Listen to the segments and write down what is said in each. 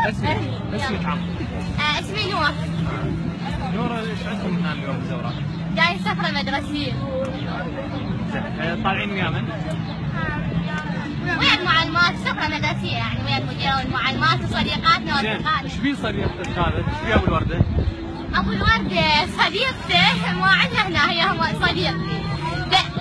اسمك عم؟ اسمي نور. نور، ايش عندكم هنا اليوم بالزوراء؟ جاي سفرة مدرسية. طالعين ويا من؟ ويا المعلمات، سفرة مدرسية يعني ويا المديرة والمعلمات وصديقاتنا واصدقائنا. ايش في صديقتك هذا؟ ايش في ابو الوردة؟ ابو الوردة صديقته ما عندنا هنا، هي صديقتي.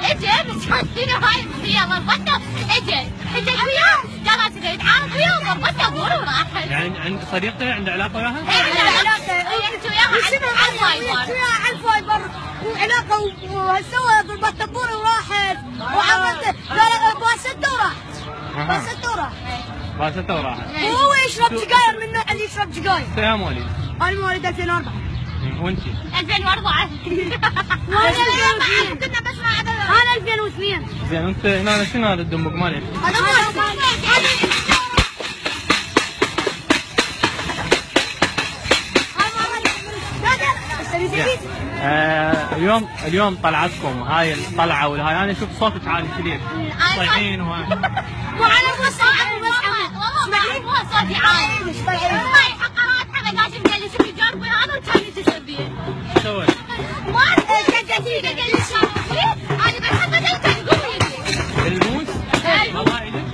اجى بس شنو هاي هي ضربته، اجت وياه قالت تبي تعارك وياه وضربته دور وراحت. يعني عند صديقته عنده علاقة وياها؟ اي عنده علاقة، هي وياها على الفايبر وعلاقة وسوى ضربت الدور وراحت وعملت قال باسته وراحت. باسته وراحت. وهو يشرب سجاير من النوع اللي يشرب سجاير. انت يا مواليد؟ انا مواليد 2004. وانت؟ 2004. كنا بس مع انا 2002. زين انت هنا شنو هذا الدمبق مالك؟ اليوم طلعتكم هاي الطلعه والهاي، انا اشوف صوتك عالي كثير صايحين وهاي. مو انا مو صوتي والله مو صوتي عالي. هاي حقرات حمدات اللي شوف الجانب هذا وكان يتسبين. ايش سويت؟ ما شقتي قال لي انا بحبه كان يقوم يجي. الموس؟ والله ايدك.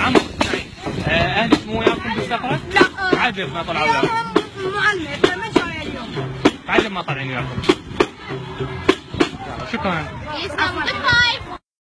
عمرو اسمعي، اهلك مو وياكم بالسفره؟ لا. عجب ما طلعوا وياكم. معلم ما جاي اليوم. عجب ما طالعين وياكم. شكرا. يسلم.